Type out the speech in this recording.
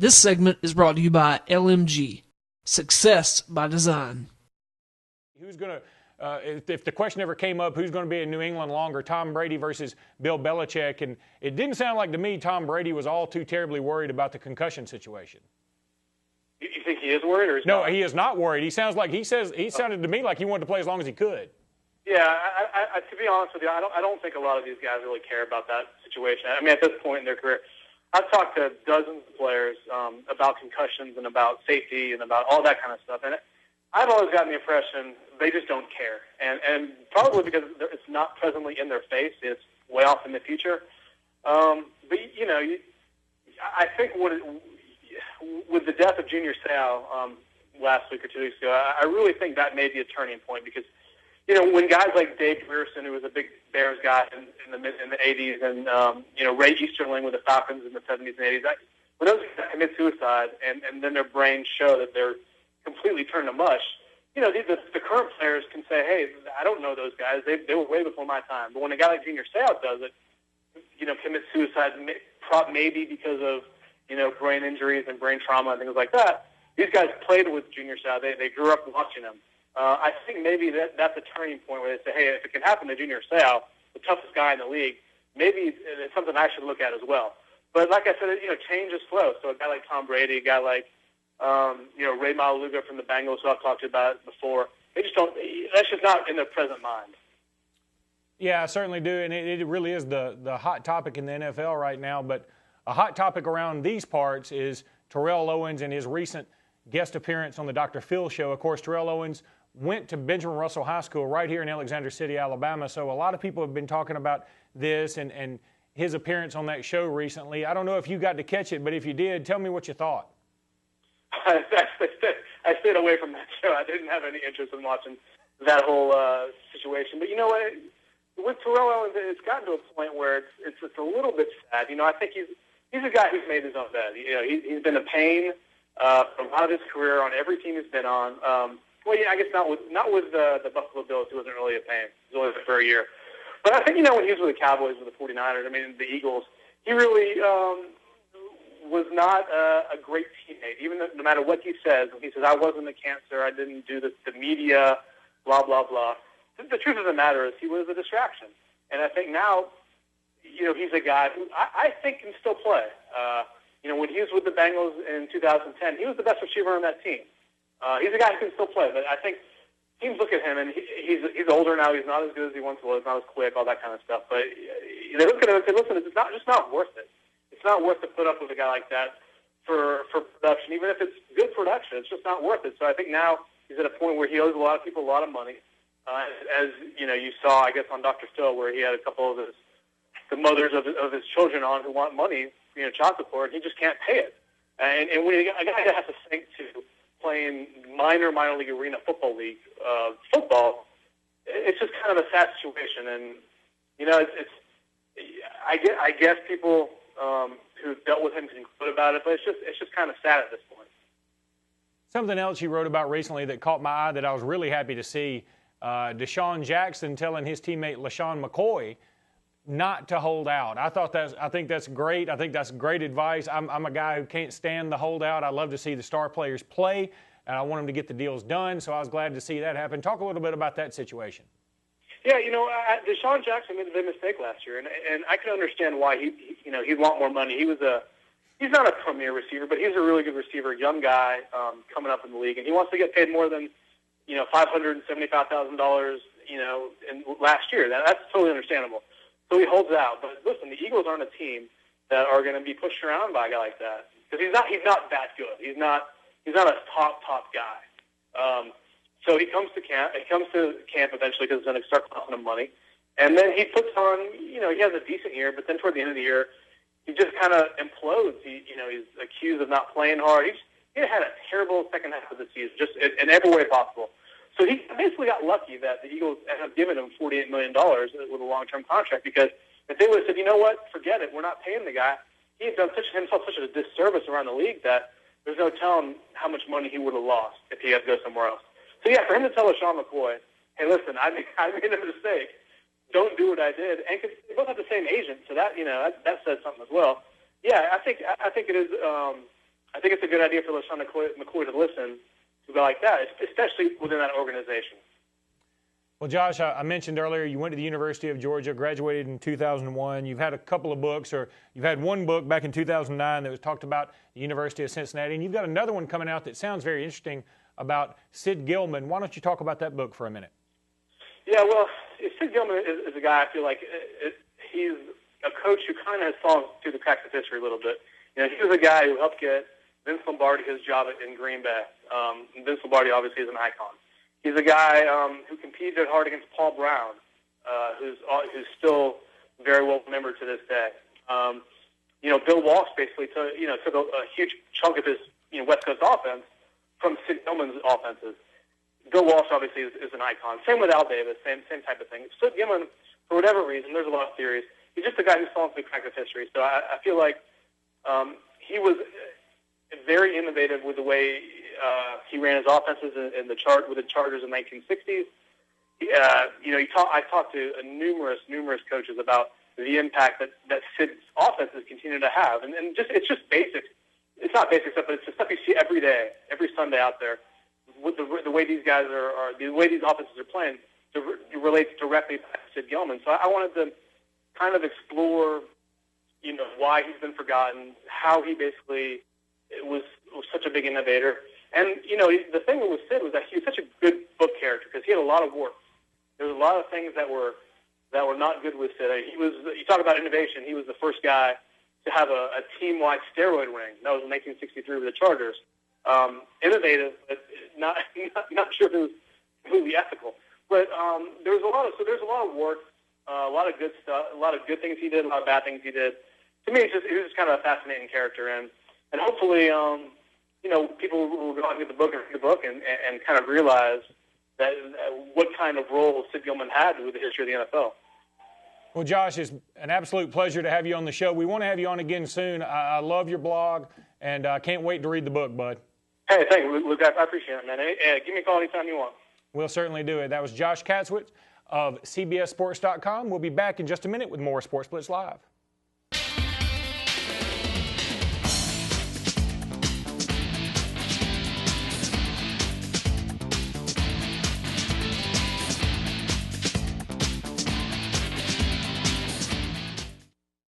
This segment is brought to you by LMG. Success by design. Who's going to, if the question ever came up, who's going to be in New England longer, Tom Brady versus Bill Belichick? And it didn't sound like to me Tom Brady was all too terribly worried about the concussion situation. You think he is worried, or is No, not? he is not worried. He sounded to me like he wanted to play as long as he could. Yeah, to be honest with you, I don't think a lot of these guys really care about that situation. I mean, at this point in their career, I've talked to dozens of players about concussions and about safety and about all that kind of stuff, and I've always gotten the impression they just don't care, and probably because it's not presently in their face; it's way off in the future. But I think with the death of Junior Seau last week or 2 weeks ago, I really think that may be a turning point because. When guys like Dave Grierson, who was a big Bears guy in the 80s, and Ray Easterling with the Falcons in the 70s and 80s, when those guys commit suicide and then their brains show that they're completely turned to mush, the current players can say, hey, I don't know those guys. They were way before my time. But when a guy like Junior Seau does it, commits suicide, maybe because of brain injuries and brain trauma and things like that. These guys played with Junior Seau. They grew up watching him. I think maybe that's a turning point where they say, hey, if it can happen to Junior Seau, the toughest guy in the league, maybe it's something I should look at as well. But like I said, change is slow. So a guy like Tom Brady, a guy like, Ray Maluga from the Bengals, who I've talked about before, they just don't. That's just not in their present mind. Yeah, I certainly do, and it really is the hot topic in the NFL right now. But a hot topic around these parts is Terrell Owens and his recent guest appearance on the Dr. Phil show. Of course, Terrell Owens went to Benjamin Russell High School right here in Alexander City, Alabama. So a lot of people have been talking about this and his appearance on that show recently. I don't know if you got to catch it, but if you did, tell me what you thought. I stayed away from that show. I didn't have any interest in watching that whole situation. But you know what? With Terrell Owens, it's gotten to a point where it's a little bit sad. I think he's a guy who's made his own bed. He's been a pain for a lot of his career on every team he's been on. Well, yeah, I guess not with the Buffalo Bills. He wasn't really a pain. He was only there for a year. But I think, when he was with the Cowboys, with the 49ers, the Eagles, he really was not a great teammate. Even no matter what he says, when he says, I wasn't a cancer, I didn't do the media, blah, blah, blah. The truth of the matter is he was a distraction. And I think now, he's a guy who I think can still play. When he was with the Bengals in 2010, he was the best receiver on that team. He's a guy who can still play, but I think teams look at him, and he's older now. He's not as good as he once was, not as quick, all that kind of stuff. But they look at him and say, listen, it's just not worth it. It's not worth to put up with a guy like that for production. Even if it's good production, it's just not worth it. So I think now he's at a point where he owes a lot of people a lot of money. As you saw, I guess, on Dr. Phil, where he had a couple of the mothers of his children on who want money, child support, and he just can't pay it. And when a guy has to sink to playing minor league arena football league football, it's just kind of a sad situation. And I guess people who dealt with him can conclude about it, but it's just kind of sad at this point. Something else you wrote about recently that caught my eye that I was really happy to see, DeSean Jackson telling his teammate LaShawn McCoy not to hold out. I think that's great. I think that's great advice. I'm a guy who can't stand the holdout. I love to see the star players play, and I want them to get the deals done, so I was glad to see that happen. Talk a little bit about that situation. Yeah, DeSean Jackson made a big mistake last year, and I can understand why he'd want more money. He's not a premier receiver, but he's a really good receiver, young guy coming up in the league, and he wants to get paid more than $575,000 in last year. That's totally understandable. So he holds out. But listen, the Eagles aren't a team that are going to be pushed around by a guy like that because he's not that good. He's not a top guy. So he comes to camp. He comes to camp eventually because it's going to start costing him money, and then he puts on. He has a decent year, but then toward the end of the year, he just kind of implodes. He's accused of not playing hard. He had a terrible second half of the season, just in every way possible. So he basically got lucky that the Eagles ended up giving him $48 million with a long-term contract because if they would have said, you know what, forget it, we're not paying the guy, he had done himself such a disservice around the league that there's no telling how much money he would have lost if he had to go somewhere else. So, yeah, for him to tell LaShawn McCoy, hey, listen, I made a mistake. Don't do what I did. And cause they both have the same agent, so that says something as well. Yeah, I think it is I think it's a good idea for LaShawn McCoy to listen to a guy like that, especially within that organization. Well, Josh, I mentioned earlier you went to the University of Georgia, graduated in 2001. You've had a couple of books, or you've had one book back in 2009 that was talked about the University of Cincinnati, and you've got another one coming out that sounds very interesting about Sid Gillman. Why don't you talk about that book for a minute? Yeah, well, Sid Gillman is a guy I feel like he's a coach who kind of has fallen through the cracks of history a little bit. You know, he was a guy who helped get Vince Lombardi his job in Green Bay. Vince Lombardi obviously is an icon. He's a guy who competed hard against Paul Brown, who's still very well remembered to this day. You know, Bill Walsh basically took a huge chunk of his West Coast offense from Sid Gillman's offenses. Bill Walsh obviously is an icon. Same with Al Davis, same type of thing. Sid Gillman, for whatever reason, there's a lot of theories. He's just a guy who's fallen through the cracks of history. So I feel like he was very innovative with the way he ran his offenses with the Chargers in the 1960s. I talked to numerous coaches about the impact that Sid's offenses continue to have, and it's just basic. It's not basic stuff, but it's the stuff you see every day, every Sunday out there. With the way these guys are the way these offenses are playing, it relates directly to Sid Gillman. So I wanted to kind of explore, why he's been forgotten, how he basically was such a big innovator. And, the thing with Sid was that he was such a good book character because he had a lot of warts. There was a lot of things that were not good with Sid. You talk about innovation. He was the first guy to have a team-wide steroid ring. That was in 1963 with the Chargers. Innovative, but not sure if it was completely ethical. But there's a lot of warts, a lot of good stuff, a lot of good things he did, a lot of bad things he did. To me, he was just kind of a fascinating character, and hopefully, people will go out and get the book and read the book and kind of realize that what kind of role Sid Gillman had with the history of the NFL. Well, Josh, it's an absolute pleasure to have you on the show. We want to have you on again soon. I love your blog, and I can't wait to read the book, bud. Hey, thank you, Luke. I appreciate it, man. Hey, give me a call anytime you want. We'll certainly do it. That was Josh Katzowitz of CBSSports.com. We'll be back in just a minute with more Sportz Blitz Live.